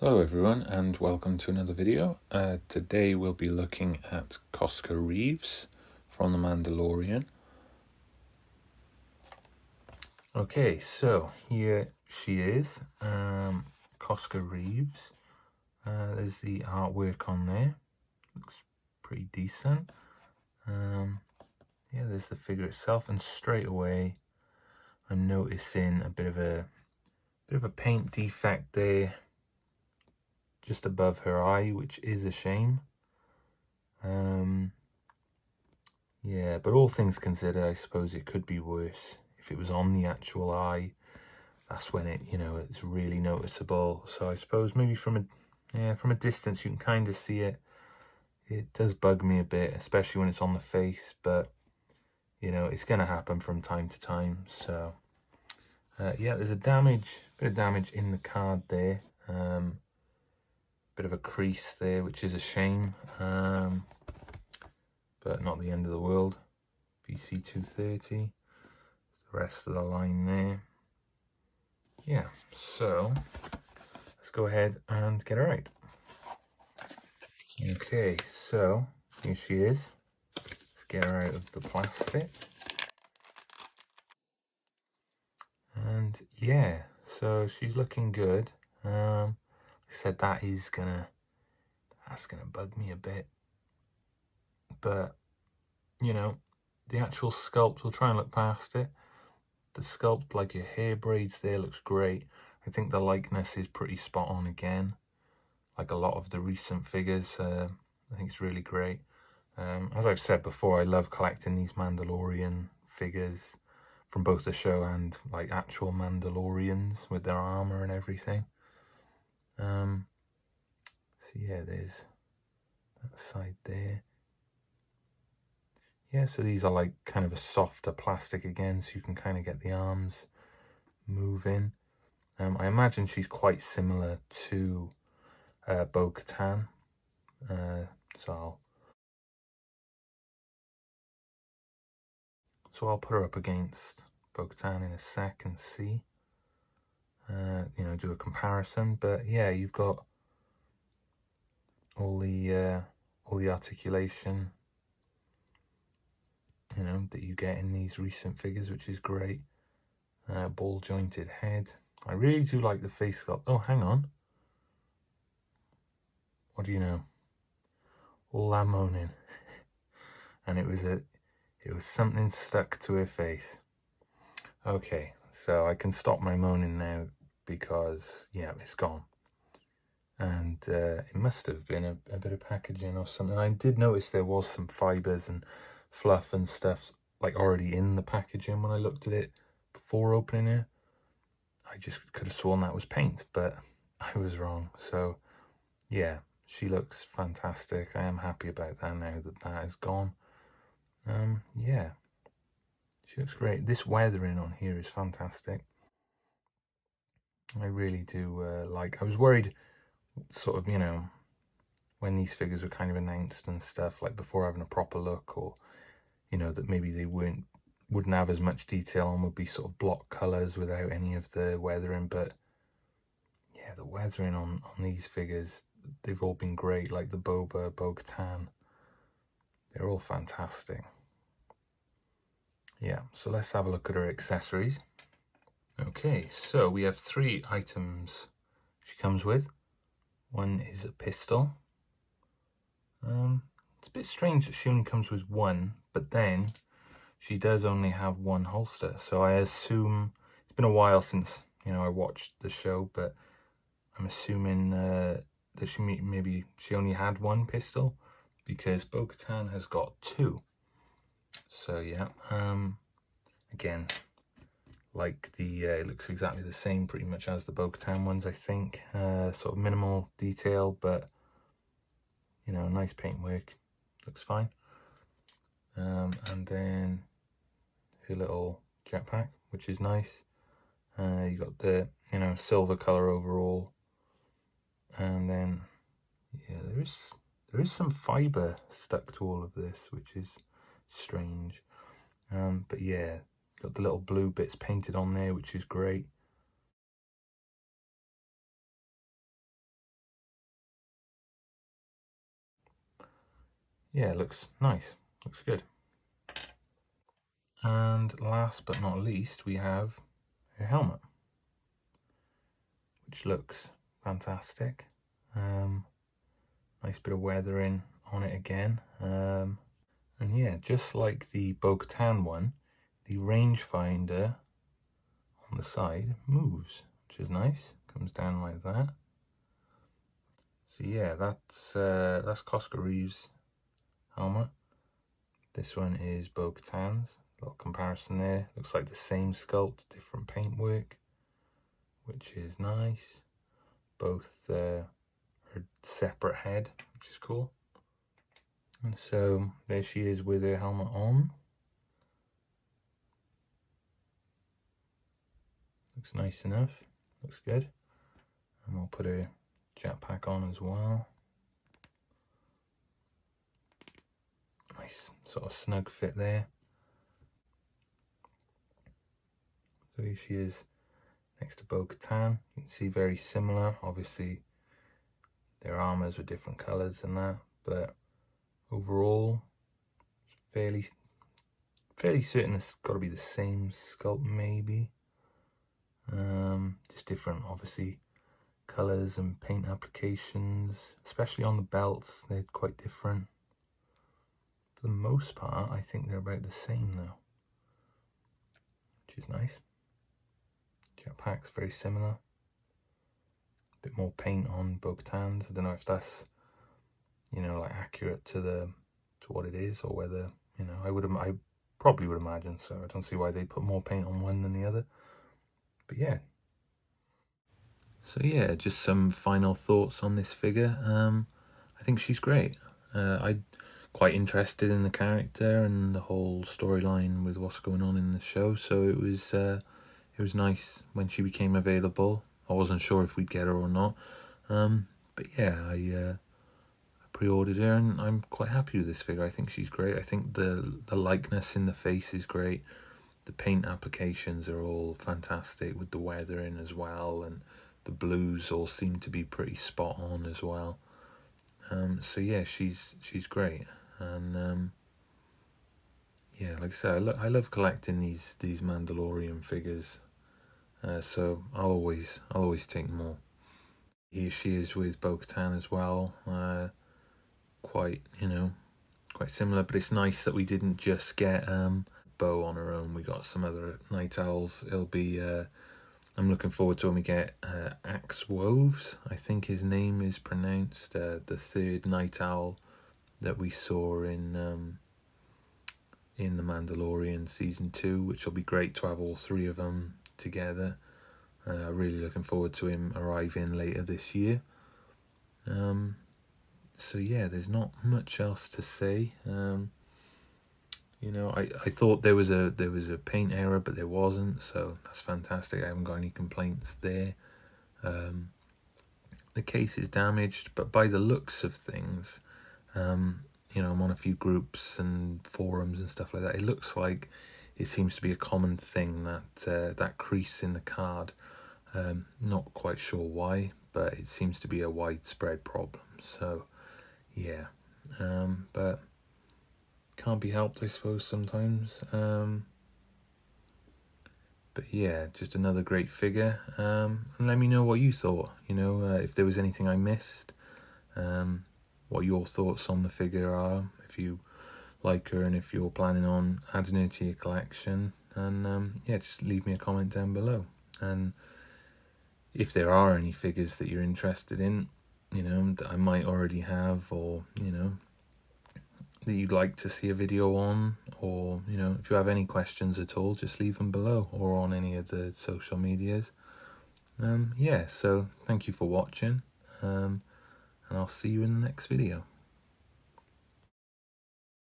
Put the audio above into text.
Hello everyone and welcome to another video. Today we'll be looking at Koska Reeves from The Mandalorian. Okay, so here she is, Koska Reeves. There's the artwork on there, looks pretty decent. Yeah, there's the figure itself, and straight away I'm noticing a bit of a paint defect there just above her eye, which is a shame. Yeah, but all things considered, I suppose it could be worse. If it was on the actual eye, that's when it's really noticeable. So I suppose maybe from a distance you can kind of see it. It does bug me a bit, especially when it's on the face, but it's going to happen from time to time. So yeah, there's bit of damage in the card there. Bit of a crease there, which is a shame, but not the end of the world. VC230, the rest of the line there. Yeah, so let's go ahead and get her out. Okay, so here she is. Let's get her out of the plastic. And yeah, so she's looking good. Like I said, that's gonna bug me a bit. But the actual sculpt, we'll try and look past it. The sculpt, like your hair braids there, looks great. I think the likeness is pretty spot on again. Like a lot of the recent figures, I think it's really great. As I've said before, I love collecting these Mandalorian figures from both the show and like actual Mandalorians with their armor and everything. So yeah, there's that side there. Yeah, so these are like kind of a softer plastic again, so you can kind of get the arms moving. I imagine she's quite similar to Bo-Katan. So I'll put her up against Bo-Katan in a sec and see. Do a comparison. But yeah, you've got all the articulation, that you get in these recent figures, which is great. Ball jointed head. I really do like the face sculpt. Oh, hang on. What do you know? All that moaning, and it was something stuck to her face. Okay, so I can stop my moaning now because yeah, it's gone. And it must have been a bit of packaging or something. I did notice there was some fibers and fluff and stuff like already in the packaging when I looked at it before opening it. I just could have sworn that was paint, but I was wrong. So yeah, she looks fantastic. I am happy about that now that is gone. Yeah, she looks great. This weathering on here is fantastic. I really do I was worried sort of, when these figures were kind of announced and stuff, like before having a proper look, or that maybe they wouldn't have as much detail and would be sort of block colors without any of the weathering. But yeah, the weathering on these figures, they've all been great. Like the Boba, Bo-Katan, they're all fantastic. Yeah, so let's have a look at her accessories. Okay, so we have 3 items she comes with. One is a pistol. It's a bit strange that she only comes with one, but then she does only have one holster. So I assume, it's been a while since, I watched the show, but I'm assuming that maybe she only had one pistol, because Bo-Katan has got 2. So yeah, again, like it looks exactly the same pretty much as the Bo-Katan ones, I think. Sort of minimal detail, but nice paintwork, looks fine. And then her little jetpack, which is nice. You got the silver color overall, and then yeah, there is some fiber stuck to all of this, which is strange. But yeah, got the little blue bits painted on there, which is great. yeah, it looks nice, looks good. And last but not least, we have her helmet, which looks fantastic. Nice bit of weathering on it again. And yeah, just like the Bo-Katan one, the rangefinder on the side moves, which is nice. Comes down like that. So yeah, that's Koska Reeves' helmet. This one is Bo-Katan's. Little comparison there. Looks like the same sculpt, different paintwork, which is nice. Both her separate head, which is cool. And so there she is with her helmet on. Looks nice enough. Looks good. And we'll put her jetpack on as well. Nice sort of snug fit there. So here she is next to Bo-Katan. You can see very similar. Obviously their armors were different colors and that, but overall fairly certain it's got to be the same sculpt maybe. Just different obviously colors and paint applications, especially on the belts. They're quite different. For the most part I think they're about the same though, which is nice. Jetpack's very similar. A bit more paint on Bo-Katan's. I don't know if that's, you know, like accurate to what it is, or whether, you know, I probably would imagine so. I don't see why they put more paint on one than the other. But yeah. So yeah, just some final thoughts on this figure. I think she's great. I'm quite interested in the character and the whole storyline with what's going on in the show, so it was nice when she became available. I wasn't sure if we'd get her or not, but yeah, I pre-ordered her and I'm quite happy with this figure. I think she's great. I think the likeness in the face is great. The paint applications are all fantastic with the weathering as well, and the blues all seem to be pretty spot on as well. So yeah, she's great. And yeah, like I said, I love collecting these Mandalorian figures. So I'll always take more. Here she is with Bo-Katan as well. Quite, you know, quite similar, but it's nice that we didn't just get Bo on her own. We got some other night owls. It'll be I'm looking forward to when we get Axe Woves, I think his name is pronounced, the third night owl that we saw in The Mandalorian season 2, which will be great to have all three of them together. Really looking forward to him arriving later this year. So yeah, there's not much else to say. You know, I thought there was a paint error, but there wasn't, so that's fantastic. I haven't got any complaints there. The case is damaged, but by the looks of things, you know, I'm on a few groups and forums and stuff like that. It looks like it seems to be a common thing, that that crease in the card. Not quite sure why, but it seems to be a widespread problem. So yeah, but can't be helped, I suppose, sometimes. But yeah, just another great figure. And let me know what you thought. You know, if there was anything I missed, what your thoughts on the figure are, if you like her and if you're planning on adding her to your collection. And yeah, just leave me a comment down below. And if there are any figures that you're interested in, you know, that I might already have, or, you know, that you'd like to see a video on, or, you know, if you have any questions at all, just leave them below or on any of the social medias. Yeah, so thank you for watching, and I'll see you in the next video.